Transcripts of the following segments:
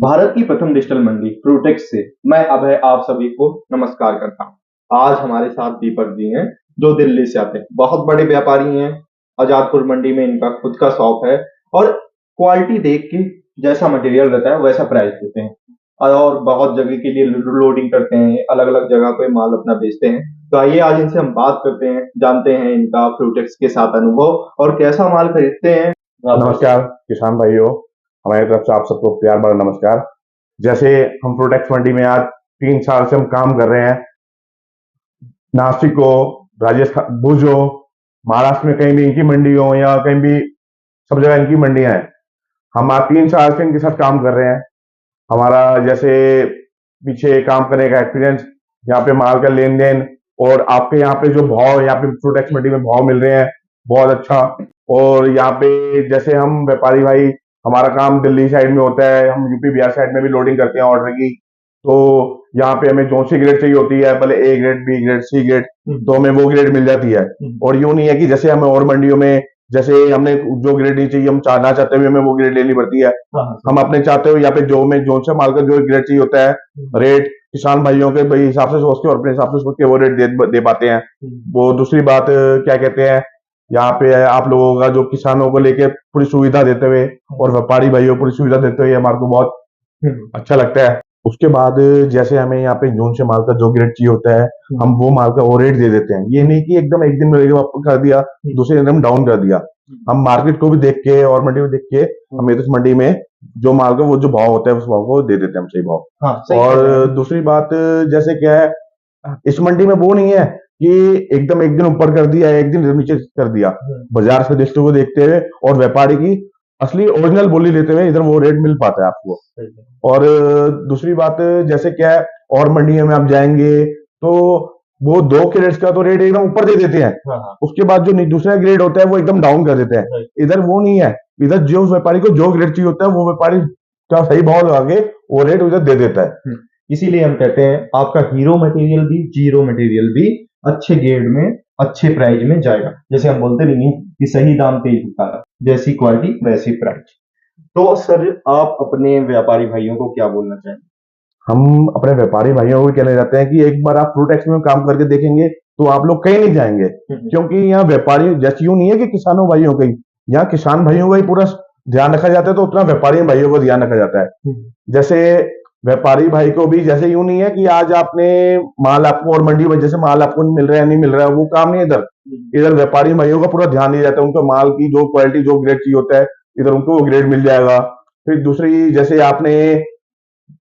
भारत की प्रथम डिजिटल मंडी फ्रूटेक्स से मैं अभय आप सभी को नमस्कार करता हूं। आज हमारे साथ दीपक जी हैं जो दिल्ली से आते हैं। बहुत बड़े व्यापारी हैं। आजादपुर मंडी में इनका खुद का शॉप है और क्वालिटी देख के जैसा मटेरियल रहता है वैसा प्राइस देते हैं और बहुत जगह के लिए लोडिंग करते हैं, अलग अलग जगह पे माल अपना बेचते हैं। तो आइए आज इनसे हम बात करते हैं, जानते हैं इनका फ्रूटेक्स के साथ अनुभव और कैसा माल खरीदते हैं। नमस्कार किसान भाइयों, हमारी तरफ से आप सबको प्यार भरा नमस्कार। जैसे हम फ्रूटेक्स मंडी में आज 3 साल से हम काम कर रहे हैं। नासिक हो, राजस्थान, भुज हो, महाराष्ट्र में कहीं भी इनकी मंडी हो या कहीं भी, सब जगह इनकी मंडियां हैं। हम आज 3 साल से इनके साथ काम कर रहे हैं। हमारा जैसे पीछे काम करने का एक्सपीरियंस, यहाँ पे माल का लेन देन और आपके यहाँ पे जो भाव यहाँ पे फ्रूटेक्स मंडी में भाव मिल रहे हैं बहुत अच्छा। और यहाँ पे जैसे हम व्यापारी भाई, हमारा काम दिल्ली साइड में होता है, हम यूपी बिहार साइड में भी लोडिंग करते हैं ऑर्डर की। तो यहाँ पे हमें जो सी ग्रेड चाहिए होती है, भले A grade, B grade, C grade, तो हमें वो ग्रेड मिल जाती है। और यूं नहीं है कि जैसे हमें और मंडियों में जैसे हमने जो ग्रेड नहीं चाहिए, हम ना चाहते हुए हमें वो ग्रेड लेनी पड़ती है। हम अपने चाहते हुए यहाँ पे जो में जो से माल का जो ग्रेड चाहिए होता है, रेट किसान भाइयों के भाई हिसाब से सोच के और अपने हिसाब से सोच के वो रेट दे पाते हैं। वो दूसरी बात क्या कहते हैं, यहाँ पे आप लोगों का जो किसानों को लेके पूरी सुविधा देते हुए और व्यापारी भाइयों को पूरी सुविधा देते हुए हमारे को बहुत अच्छा लगता है। उसके बाद जैसे हमें यहाँ पे जून से माल का जो ग्रेड चाहिए होता है, हम वो माल का वो रेट दे देते हैं। ये नहीं कि एकदम एक दिन में कर दिया, दूसरे दिन हम डाउन कर दिया। हम मार्केट को भी देख के और मंडी में देख के हम इस मंडी में जो माल का वो जो भाव होता है उस भाव को दे देते हैं हम, सही भाव। हाँ, और दूसरी बात जैसे क्या है, इस मंडी में वो नहीं है कि एकदम एक दिन ऊपर कर दिया, एक दिन नीचे कर दिया। बाजार से दृष्टि को देखते हुए और व्यापारी की असली ओरिजिनल बोली लेते हुए इधर वो रेट मिल पाता है आपको। और दूसरी बात जैसे क्या है, और मंडियों में आप जाएंगे तो वो 2 ग्रेड्स का तो रेट एकदम ऊपर दे देते हैं। उसके बाद जो दूसरा ग्रेड होता है वो एकदम डाउन कर देते हैं। इधर वो नहीं है। इधर जो व्यापारी को जो ग्रेड चाहिए होता है वो व्यापारी का सही भाव लगा के वो रेट उधर दे देता है। इसीलिए हम कहते हैं आपका हीरो मटेरियल भी, जीरो मटेरियल भी अच्छे ग्रेड में अच्छे प्राइस में जाएगा। जैसे हम बोलते नहीं कि सही दाम पे ही बिका, जैसी क्वालिटी वैसी प्राइस। तो सर आप अपने व्यापारी भाइयों को क्या बोलना चाहेंगे? हम अपने व्यापारी भाइयों को कहना चाहते हैं कि एक बार आप फ्रूटेक्स में काम करके देखेंगे तो आप लोग कहीं नहीं जाएंगे। क्योंकि यहाँ व्यापारी जैसे यूं नहीं है कि किसानों भाइयों का ही, यहाँ किसान भाइयों का ही पूरा ध्यान रखा जाता है, तो उतना व्यापारी भाइयों को ध्यान रखा जाता है। जैसे व्यापारी भाई को भी जैसे यूं नहीं है कि आज आपने माल आपको और मंडी में जैसे माल आपको मिल रहा है नहीं मिल रहा है, वो काम नहीं। इधर इधर व्यापारी भाइयों का पूरा ध्यान दिया जाता है। उनका माल की जो क्वालिटी जो ग्रेड चाहिए होता है, इधर उनको वो ग्रेड मिल जाएगा। फिर दूसरी जैसे आपने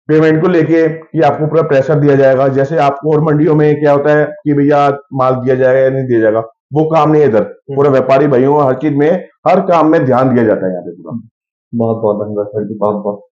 पेमेंट को लेके कि आपको पूरा प्रेशर दिया जाएगा। जैसे आपको और मंडियों में क्या होता है कि भैया माल दिया जाएगा या नहीं दिया जाएगा, वो काम नहीं है। इधर पूरा व्यापारी भाइयों हर चीज में, हर काम में ध्यान दिया जाता है यहाँ पे पूरा। बहुत बहुत धन्यवाद सर जी, बहुत बहुत।